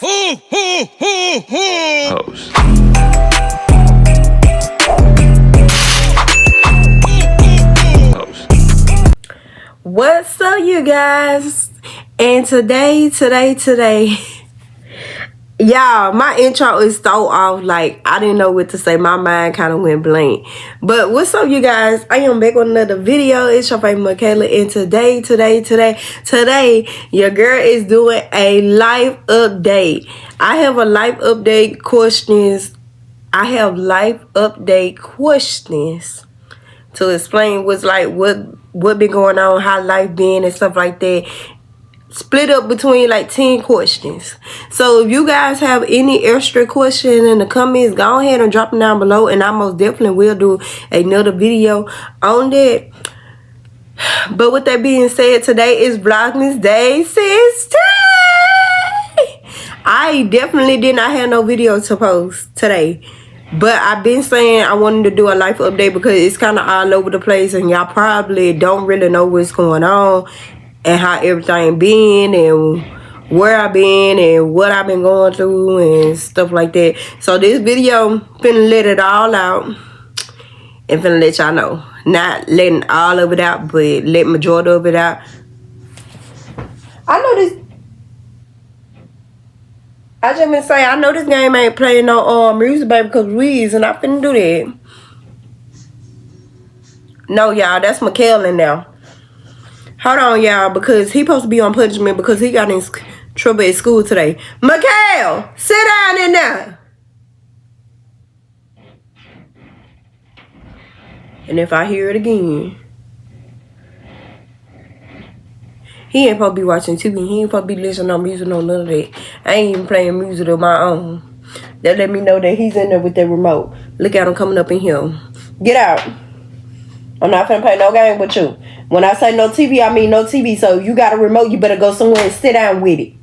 Host. What's up, you guys? And today y'all, my intro is so off. Like, I didn't know what to say. My mind kind of went blank. But what's up, you guys? I am back with another video. It's your favorite Michaela. And today, your girl is doing a life update. I have a life update questions. I have life update questions to explain what's like, what been going on, how life been and stuff like that. Split up between like 10 questions. So if you guys have any extra questions in the comments, go ahead and drop them down below, and I most definitely will do another video on that. But with that being said, today is Vlogmassss Day 16. I definitely did not have no video to post today, but I've been saying I wanted to do a life update because it's kind of all over the place and y'all probably don't really know what's going on and how everything been and where I've been and what I've been going through and stuff like that. So this video finna let it all out and finna let y'all know. Not letting all of it out, but let majority of it out. I know this. I just been saying, I know this game ain't playing no music, baby, because Weez, and I finna do that. No, y'all, that's McKellen now. Hold on, y'all, because he supposed to be on punishment because he got in trouble at school today. Mikhail, sit down in there. And if I hear it again, he ain't supposed to be watching TV. He ain't supposed to be listening to music, no none of that. I ain't even playing music of my own. That let me know that he's in there with that remote. Look at him coming up in here. Get out. I'm not finna play no game with you. When I say no TV, I mean no TV. So you got a remote, you better go somewhere and sit down with it.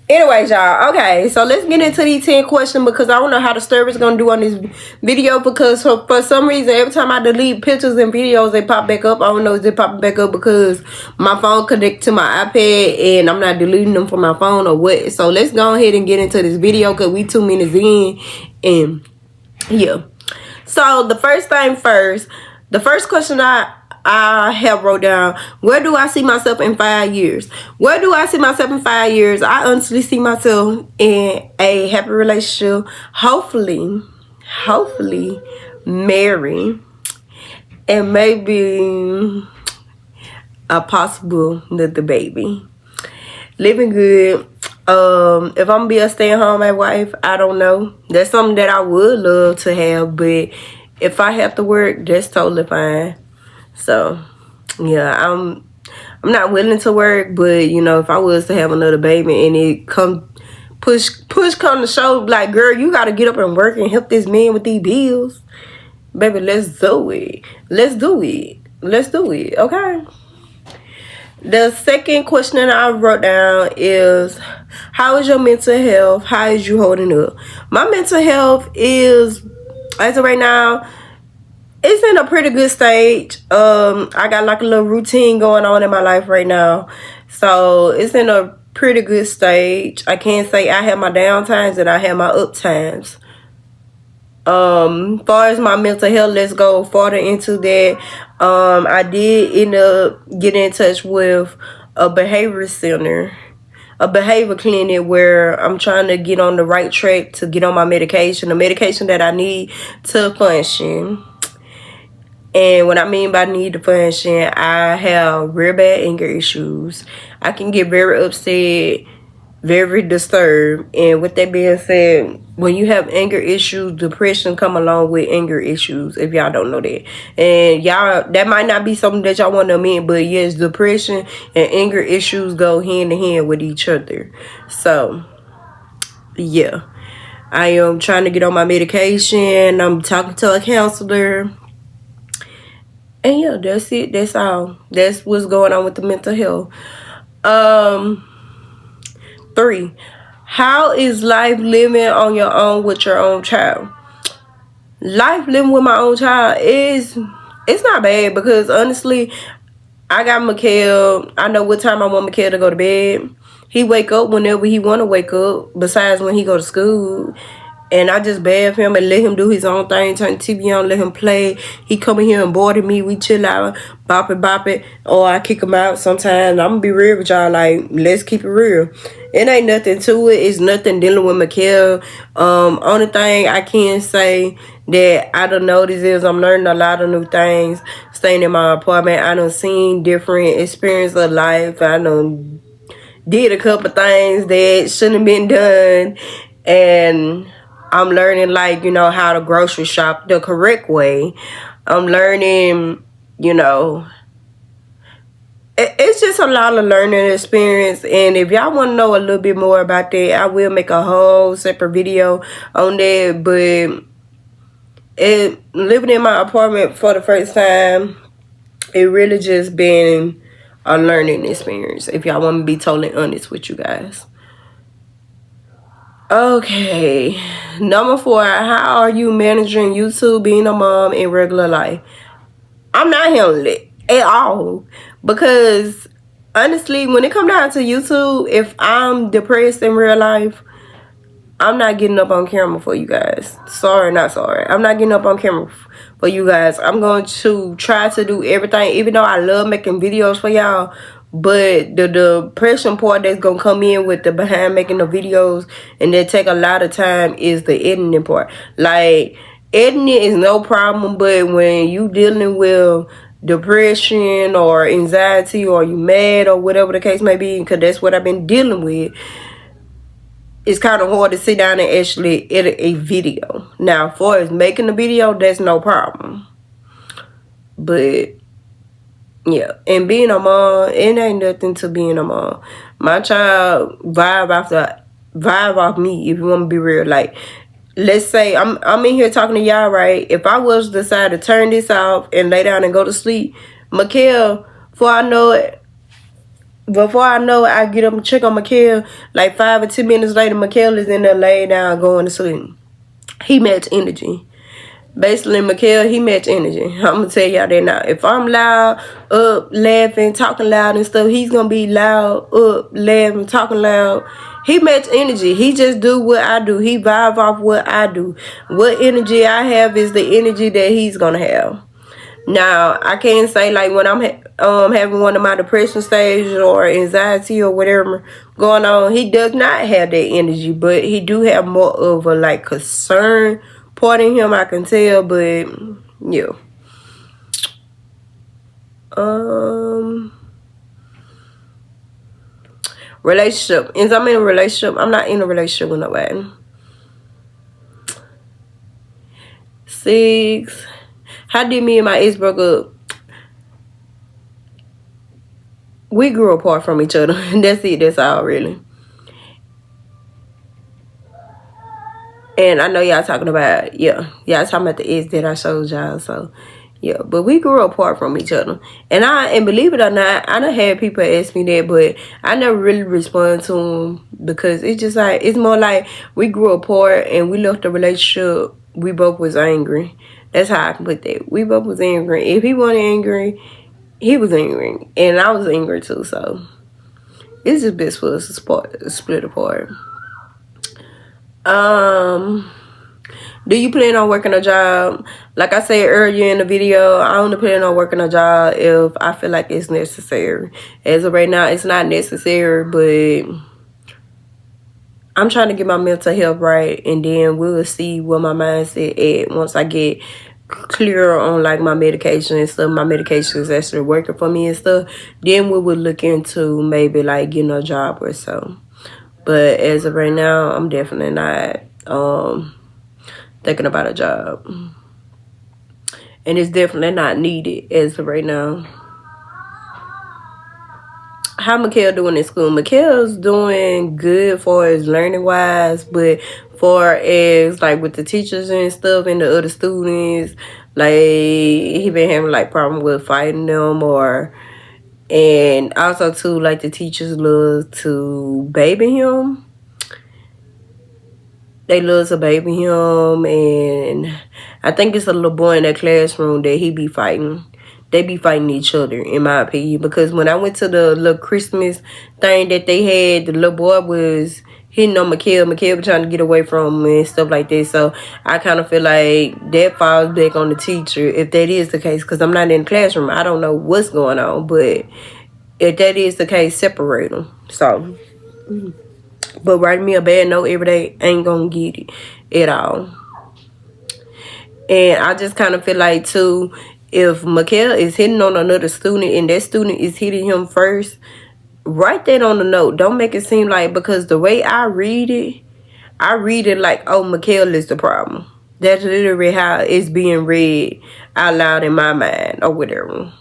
Anyways, y'all, okay, so let's get into these 10 questions because I don't know how the server's gonna do on this video because for some reason, every time I delete pictures and videos, they pop back up. I don't know if they pop back up because my phone connected to my iPad and I'm not deleting them from my phone or what. So let's go ahead and get into this video because we 2 minutes in and yeah. So the first thing first, the first question I have wrote down, where do I see myself in 5 years? Where do I see myself in 5 years? I honestly see myself in a happy relationship, hopefully married, and maybe a possible little baby. Living good. If I'm gonna be a stay-at-home wife, I don't know. That's something that I would love to have, but if I have to work, that's totally fine. So yeah, I'm not willing to work, but you know, if I was to have another baby and it push come to show, like, girl, you gotta get up and work and help this man with these bills, baby, let's do it. Okay. The second question that I wrote down is, how is your mental health? How is you holding up? My mental health is, as of right now, it's in a pretty good stage. I got like a little routine going on in my life right now. So it's in a pretty good stage. I can't say I have my down times and I have my up times. Far as my mental health, let's go farther into that. I did end up getting in touch with a behavior center, a behavior clinic, where I'm trying to get on the right track to get on my medication, the medication that I need to function. And what I mean by need to function, I have very bad anger issues. I can get very upset, very disturbed. And with that being said, when you have anger issues, depression come along with anger issues, if y'all don't know that. And y'all, that might not be something that y'all want to admit, but yes, depression and anger issues go hand in hand with each other. So yeah, I am trying to get on my medication. I'm talking to a counselor. And yeah, that's it. That's all. That's what's going on with the mental health. 3, how is life living on your own with your own child? Life living with my own child it's not bad because honestly, I got Mikhail. I know what time I want Mikhail to go to bed. He wake up whenever he want to wake up, besides when he go to school. And I just bath him and let him do his own thing, turn the TV on, let him play. He come in here and bother me. We chill out, bop it. Or I kick him out sometimes. I'm going to be real with y'all. Like, let's keep it real. It ain't nothing to it. It's nothing dealing with Mikhail. Only thing I can say that I done noticed is I'm learning a lot of new things. Staying in my apartment, I done seen different experiences of life. I done did a couple things that shouldn't have been done. And I'm learning, like, you know, how to grocery shop the correct way. I'm learning, you know, it's just a lot of learning experience. And if y'all want to know a little bit more about that, I will make a whole separate video on that. But living in my apartment for the first time, it really just been a learning experience, if y'all want me to be totally honest with you guys. Okay, number 4, how are you managing YouTube, being a mom in regular life? I'm not handling it at all, because honestly, when it comes down to YouTube, if I'm depressed in real life, I'm not getting up on camera for you guys. Sorry, not sorry. I'm not getting up on camera for you guys. I'm going to try to do everything, even though I love making videos for y'all. But the depression part that's going to come in with the behind making the videos, and that take a lot of time, is the editing part. Like, editing is no problem, but when you dealing with depression or anxiety, or you mad, or whatever the case may be, because that's what I've been dealing with, it's kind of hard to sit down and actually edit a video. Now, as far as making a video, that's no problem. But yeah, and being a mom, it ain't nothing to being a mom. My child vibe off me, if you want to be real. Like, let's say I'm in here talking to y'all, right? If I was to decide to turn this off and lay down and go to sleep, Mikhail, before I know it, I get up and check on Mikhail. Like 5 or 10 minutes later, Mikhail is in there laying down, going to sleep. He match energy. Basically, Mikhail, he match energy. I'm going to tell y'all that now. If I'm loud, up, laughing, talking loud and stuff, he's going to be loud, up, laughing, talking loud. He match energy. He just do what I do. He vibe off what I do. What energy I have is the energy that he's going to have. Now, I can't say, like, when I'm having one of my depression stages or anxiety or whatever going on, he does not have that energy, but he do have more of a, like, concern part in him, I can tell. But yeah, relationship. Is I'm in a relationship? I'm not in a relationship with nobody. 6, how did me and my ex broke up? We grew apart from each other. That's it. That's all, really. And I know y'all talking about, y'all talking about the ex that I showed y'all. So, yeah. But we grew apart from each other. And believe it or not, I done had people ask me that, but I never really respond to them, because it's just like, it's more like we grew apart and we left the relationship. We both was angry. That's how I can put that. We both was angry. If he wasn't angry, he was angry. And I was angry too. So, it's just best for us to split apart. Do you plan on working a job? Like I said earlier in the video, I only plan on working a job if I feel like it's necessary. As of right now, it's not necessary, but I'm trying to get my mental health right, and then we'll see where my mindset at once I get clear on, like, my medication and stuff. My medication is actually working for me and stuff. Then we will look into maybe, like, getting a job or so. But as of right now, I'm definitely not thinking about a job. And it's definitely not needed as of right now. How Mikhail doing in school? Mikhail's doing good for his learning wise, but for as, like, with the teachers and stuff and the other students, like, he been having, like, problem with fighting them, and also too, like, the teachers love to baby him. They love to baby him, and I think it's a little boy in that classroom that he be fighting. they be fighting each other, in my opinion. Because when I went to the little Christmas thing that they had, the little boy was hitting on Mikhail. Mikhail was trying to get away from him and stuff like that. So I kind of feel like that falls back on the teacher, if that is the case. Because I'm not in the classroom. I don't know what's going on. But if that is the case, separate them. So, but writing me a bad note every day ain't gonna get it at all. And I just kind of feel like, too, if Mikhail is hitting on another student and that student is hitting him first, write that on the note. Don't make it seem like, because the way I read it like, oh, Mikhail is the problem. That's literally how it's being read out loud in my mind or whatever.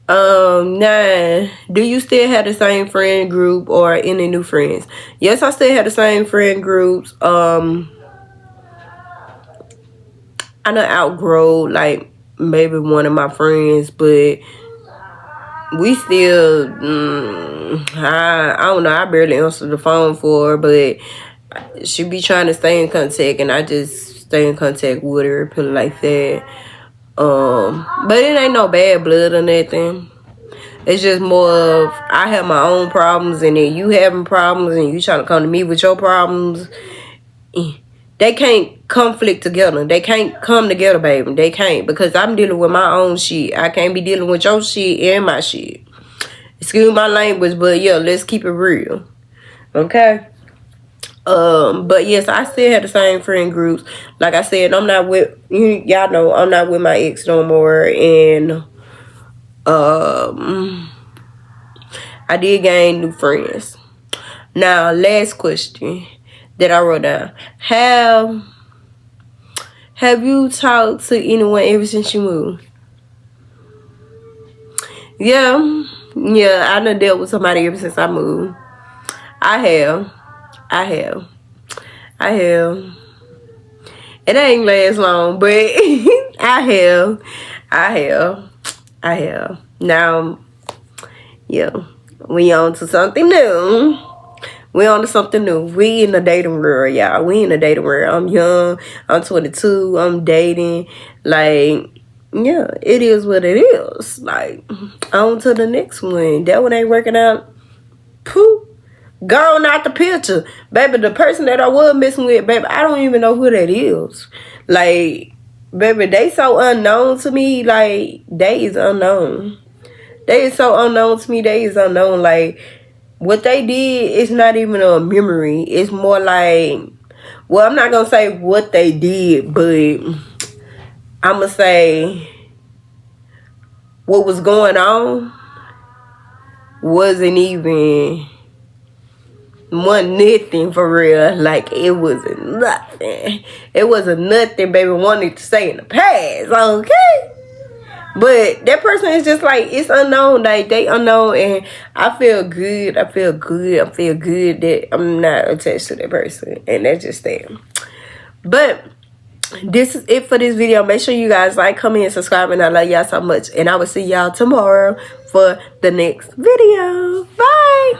9, do you still have the same friend group or any new friends? Yes, I still have the same friend groups. I done outgrow like maybe one of my friends, but we still, I don't know, I barely answer the phone for her, but she be trying to stay in contact, and I just stay in contact with her, put it like that. But it ain't no bad blood or nothing. It's just more of, I have my own problems, and then you having problems, and you trying to come to me with your problems. They can't conflict together. They can't come together, baby. They can't, because I'm dealing with my own shit. I can't be dealing with your shit and my shit. Excuse my language, but yeah, let's keep it real. Okay? But yes, I still have the same friend groups. Like I said, I'm not with, y'all know, I'm not with my ex no more, and I did gain new friends. Now, last question that I wrote down. Have you talked to anyone ever since you moved? Yeah, I done dealt with somebody ever since I moved. I have. It ain't last long, but I have. Now, yeah, we on to something new. We in the dating world, y'all. We in the dating world. I'm young. I'm 22. I'm dating. Like, yeah, it is what it is. Like, on to the next one. That one ain't working out. Pooh. Gone out the picture. Baby, the person that I was messing with, baby, I don't even know who that is. Like, baby, they so unknown to me. Like, they is unknown. They is so unknown to me. They is unknown. Like, what they did is not even a memory. It's more like, well, I'm not going to say what they did, but I'm going to say what was going on wasn't nothing for real. Like, it wasn't nothing. It wasn't nothing, baby. Wanted to say in the past, okay? But that person is just like, it's unknown. Like, they unknown, and I feel good. I feel good that I'm not attached to that person, and that's just that. But this is it for this video. Make sure you guys like, comment, and subscribe, and I love y'all so much. And I will see y'all tomorrow for the next video. Bye.